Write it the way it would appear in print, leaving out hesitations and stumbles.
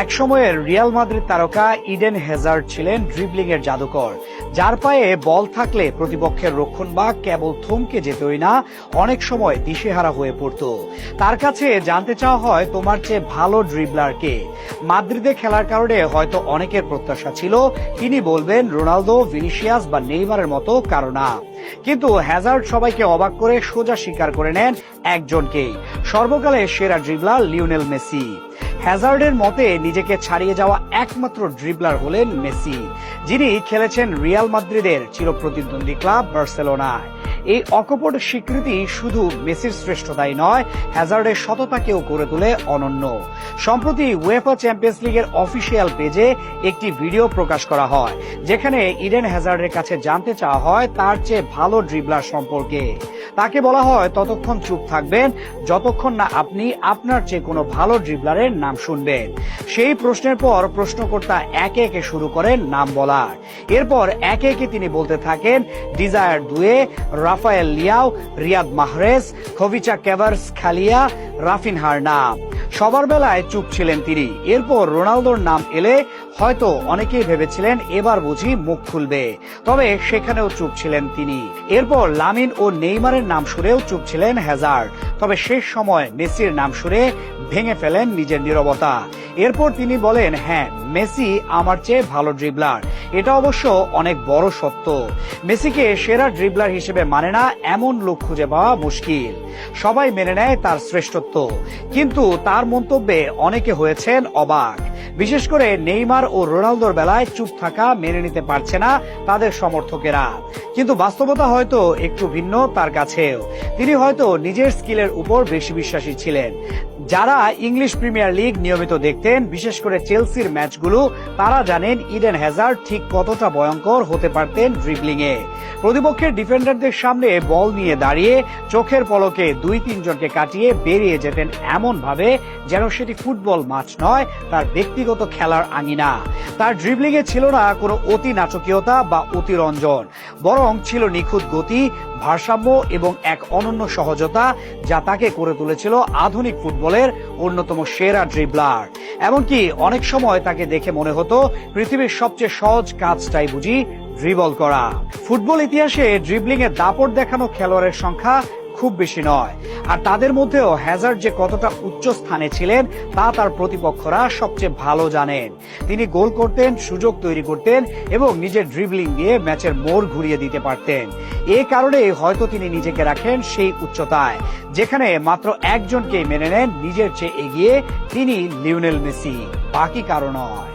একসময়ের Real Madrid তারকা Eden Hazard ছিলেন ড্রিবলিং এর জাদুকর, যার পায়ে বল থাকলে প্রতিপক্ষের রক্ষণভাগ কেবল থমকে যেতই না, অনেক সময় দিশেহারা হয়ে পড়ত। তার কাছে জানতে চাওয়া হয়, তোমার চেয়ে ভালো ড্রিবলার কে? মাদ্রিদে খেলার কারণে হয়তো অনেকের প্রত্যাশা ছিল তিনি বলবেন রোনালদো, ভিনিসিয়াস বা নেইমারের মতো কারো না। কিন্তু হ্যাজার্ড সবাইকে অবাক করে সোজা স্বীকার করে নেন একজনকেই, সর্বকালের সেরা ড্রিবলার লিওনেল মেসি। হ্যাজার্ডের মতে নিজেকে ছাড়িয়ে যাওয়া একমাত্র ড্রিবলার হলেন মেসি, যিনি খেলেছেন রিয়াল মাদ্রিদের চিরপ্রতিদ্বন্দ্বী ক্লাব বার্সেলোনায়। এই অকপট স্বীকৃতি শুধু মেসির শ্রেষ্ঠতাই নয়, হ্যাজার্ডের সততাকেও করে তোলে অনন্য। সম্প্রতি উয়েফা চ্যাম্পিয়ন্স লিগের অফিসিয়াল পেজে একটি ভিডিও প্রকাশ করা হয়, যেখানে ইডেন হ্যাজার্ডের কাছে জানতে চাওয়া হয় তার চেয়ে ভালো ড্রিবলার সম্পর্কে। তাকে বলা হয় ততক্ষণ চুপ থাকবেন যতক্ষণ না আপনি আপনার চেয়ে কোনো ভালো ড্রিবলারের নাম শুনবেন। সেই প্রশ্নের পর প্রশ্নকর্তা একে একে শুরু করেন নাম বলার। এরপর একে একে তিনি বলতে থাকেন ডিজায়ার দুয়ে, রাফায়েল লিয়াও, রিয়াদ মাহরেজ, খোভিচা ক্যাভারসখালিয়া, রাফিনহার নাম। সবার বেলায় চুপ ছিলেন তিনি। এরপর রোনালদোর নাম এলে হয়তো অনেকেই ভেবেছিলেন এবার বুঝি মুখ খুলবে, তবে সেখানেও চুপ ছিলেন তিনি। এরপর লামিন ও নেইমারের নাম শুনেও চুপ ছিলেন হ্যাজার্ড, তবে শেষ সময় মেসির নাম শুনে ভেঙে ফেলেন নিজের নীরবতা। এরপর তিনি বলেন, হ্যাঁ, মেসি আমার চেয়ে ভালো ড্রিবলার। এটা অবশ্য অনেক বড় সত্য। মেসিকে সেরা ড্রিবলার হিসেবে মানে না এমন লোক খুঁজে পাওয়া মুশকিল। সবাই মেনে নেয় তার শ্রেষ্ঠত্ব, কিন্তু তার মন্তব্যে অনেকে হয়েছেন অবাক। বিশেষ করে নেইমার ও রোনালদোর বেলায় চুপ থাকা মেনে নিতে পারছে না তাদের সমর্থকেরা। কিন্তু বাস্তবতা হয়তো একটু ভিন্ন তার কাছেও। তিনি হয়তো নিজের স্কিলের উপর বেশি বিশ্বাসী ছিলেন। যারা ইংলিশ প্রিমিয়ার লিগ নিয়মিত দেখতেন, বিশেষ করে চেলসির ম্যাচগুলো, তারা জানেন ইডেন হ্যাজার্ড ঠিক কতটা ভয়ঙ্কর হতে পারতেন ড্রিবলিং এ। প্রতিপক্ষের ডিফেন্ডারদের সামনে বল নিয়ে দাঁড়িয়ে চোখের পলকে 2-3 জনকে কাটিয়ে বেরিয়ে যেতেন এমন ভাবে যেন সেটি ফুটবল ম্যাচ নয়, তার ব্যক্তিগত খেলার আঙিনা। তার ড্রিবলিং এ ছিল না কোনো অতি নাটকীয়তা বা অতিরঞ্জন, বরং ছিল নিখুঁত গতি, ভারসাম্য এবং এক অনন্য সহজতা, যা তাকে করে তুলেছিল আধুনিক ফুটবলের অন্যতম সেরা ড্রিবলার। এমনকি অনেক সময় তাকে দেখে মনে হতো পৃথিবীর সবচেয়ে সহজ কাজটাই বুঝি ড্রিবল করা। ফুটবল ইতিহাসে ড্রিবলিং এ দাপট দেখানো খেলোয়াড়ের সংখ্যা খুব বেশি নয়, আর তাদের মধ্যেও হ্যাজার্ড যে কতটা উচ্চ স্থানে ছিলেন তা তার প্রতিপক্ষরা সবচেয়ে ভালো জানেন। তিনি গোল করতেন, সুযোগ তৈরি করতেন এবং নিজের ড্রিবলিং দিয়ে ম্যাচের মোড় ঘুরিয়ে দিতে পারতেন। এ কারণে হয়তো তিনি নিজেকে রাখেন সেই উচ্চতায়, যেখানে মাত্র একজনকেই মেনে নেন নিজের চেয়ে এগিয়ে, তিনি লিওনেল মেসি, বাকি কারো নয়।